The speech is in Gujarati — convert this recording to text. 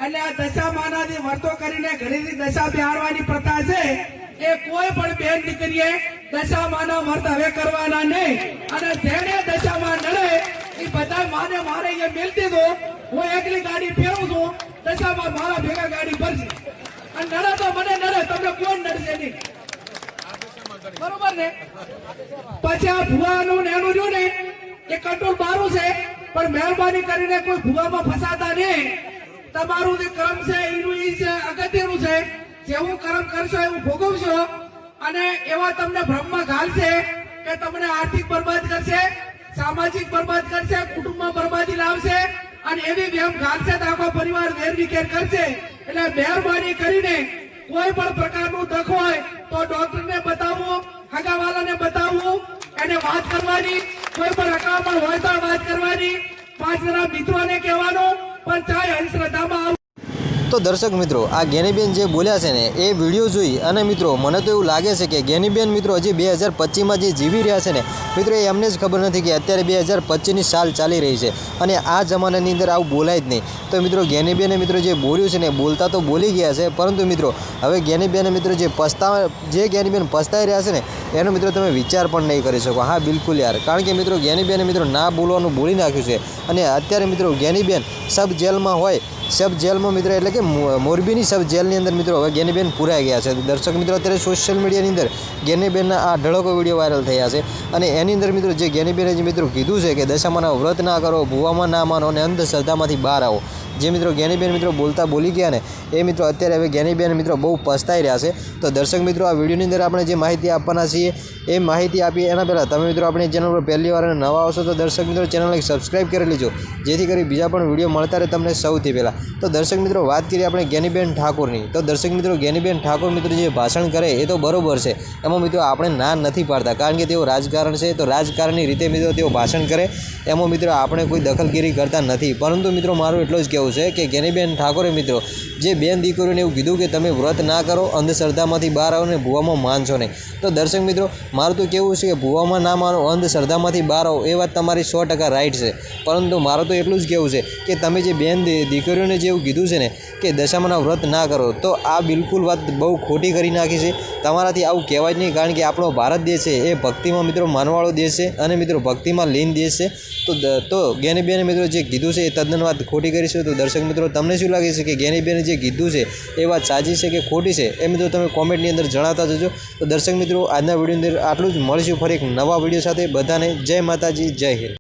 એટલે આ દશા માનાથી વર્તો કરીને ઘડીની દશા બિહારવાની પ્રથા છે એ કોઈ પણ બેન દીકરીએ દશા માના વર્ત હવે કરવાના નહીં અને જેને દશામાં નડે એ બધા માને મારે એ મિલતી દો હું એકલી ગાડી ફેરવું છું દશામાં મારા ભેગા ગાડી ભરશે અને નડે તો મને નડે તમને કોણ નડશે નહીં બરોબર ને પછી આ ભુવાનું ને એનું જો ને એ કંટ્રોલ બારું છે પણ મહેરબાની કરીને કોઈ ભુવામાં ફસાતા નહીં તમારું જે કર્મ છે એનું એ છે અગત્યનું છે જેવું કર્મ કરશો એવું ભોગવશો અને એવા તમને બ્રહ્મમાં ઘાલશે કે તમને આર્થિક બરબાદ કરશે સામાજિક બરબાદ કરશે કુટુંબમાં બરબાદી લાવશે અને એવી વ્યમ ઘાલશે તો આખો પરિવાર વેરવિખેર કરશે એટલે મહેરબાની કરીને કોઈ પણ પ્રકારનું દખ હોય તો ડોક્ટરને બતાવવું હગાવાલાને બતાવવું એને વાત કરવાની કોઈ પણ હકામાં હોય તો વાત કરવાની 5 જણા મિત્રોને કહેવાનું પણ ચાહે અંધશ્રદ્ધામાં તો દર્શક મિત્રો આ જ્ઞાનીબેન જે બોલ્યા છે ને એ વિડીયો જોઈ અને મિત્રો મને તો એવું લાગે છે કે જ્ઞાનીબેન મિત્રો હજી 2025માં જે જીવી રહ્યા છે ને મિત્રો એ એમને જ ખબર નથી કે અત્યારે 2025ની સાલ ચાલી રહી છે અને આ જમાનાની અંદર આવું બોલાય જ નહીં તો મિત્રો જ્ઞાનીબેને મિત્રો જે બોલ્યું છે ને બોલતા તો બોલી ગયા છે પરંતુ મિત્રો હવે જ્ઞાનીબેને મિત્રો જે જ્ઞાનીબેન પસ્તાઈ રહ્યા છે ને એનો મિત્રો તમે વિચાર પણ નહીં કરી શકો હા બિલકુલ યાર કારણ કે મિત્રો જ્ઞાનીબેને મિત્રો ના બોલવાનું બોલી નાખ્યું છે અને અત્યારે મિત્રો જ્ઞાનીબેન સબ જેલમાં હોય સબ જેલમાં મિત્રો એટલે કે મોરબીની સબ જેલની અંદર મિત્રો હવે જ્ઞાનીબેન પૂરાઈ ગયા છે દર્શક મિત્રો અત્યારે સોશિયલ મીડિયાની અંદર જ્ઞાનીબેનના આ ઢળકો વિડીયો વાયરલ થયા છે અને એની અંદર મિત્રો જે જ્ઞાનીબેને જે મિત્રો કીધું છે કે દશામાના વ્રત ના કરો ભૂવામાં ના માનો અને અંધશ્રદ્ધામાંથી બહાર આવો જે મિત્રો જ્ઞાનીબેન મિત્રો બોલતા બોલી ગયા ને એ મિત્રો અત્યારે હવે જ્ઞાનીબેન મિત્રો બહુ પસ્તાઈ રહ્યા છે તો દર્શક મિત્રો આ વિડીયોની અંદર આપણે જે માહિતી આપવાના છીએ એ માહિતી આપીએ એના પહેલાં તમે મિત્રો આપણી ચેનલ પર પહેલી વાર નવા આવશો તો દર્શક મિત્રો ચેનલને સબસ્ક્રાઈબ કરી લેજો જેથી કરી બીજા પણ વિડીયો મળતા રહે તમને સૌથી પહેલાં તો દર્શક મિત્રો વાત કરીએ આપણે જ્ઞાનીબેન ઠાકોરની તો દર્શક મિત્રો જ્ઞાનીબેન ઠાકોર મિત્રો જે ભાષણ કરે એ તો બરોબર છે એમાં મિત્રો આપણે ના નથી પાડતા કારણ કે તેઓ રાજકારણ છે તો રાજકારણની રીતે મિત્રો તેઓ ભાષણ કરે એમાં મિત્રો આપણે કોઈ દખલગીરી કરતા નથી પરંતુ મિત્રો મારું એટલું જ કહેવું છે કે જ્ઞાનીબેન ઠાકોરે મિત્રો જે બેન દીકરીઓને એવું કીધું કે તમે વ્રત ના કરો અંધશ્રદ્ધામાંથી બહાર આવો ને ભૂવામાં માનશો નહીં તો દર્શક મિત્રો મારું તો કેવું છે કે ભૂવામાં ના માનો અંધશ્રદ્ધામાંથી બહાર આવો એ વાત તમારી 100% રાઈટ છે પરંતુ મારું તો એટલું જ કહેવું છે કે તમે જે બેન દીકરીઓને જે એવું કીધું છે ને કે દશામાના વ્રત ના કરો તો આ બિલકુલ વાત બહુ ખોટી કરી નાખી છે તમારાથી આવું કહેવાય જ નહીં કારણ કે આપણો ભારત દેશ છે એ ભક્તિમાં મિત્રો માનવાળો દેશ છે અને મિત્રો ભક્તિમાં લીન દેશ છે તો જ્ઞાનીબેને મિત્રો જે કીધું છે એ તદ્દન વાત ખોટી કરી છે તો દર્શક મિત્રો તમને શું લાગે છે કે જ્ઞાનીબેને જે કીધું છે એ વાત સાચી છે કે ખોટી છે એ મિત્રો તમે કોમેન્ટની અંદર જણાવતા જજો તો દર્શક મિત્રો આજના વિડીયોની અંદર આટલું જ મળીશું ફરી એક નવા વિડીયો સાથે બધાને જય માતાજી જય હિન્દ।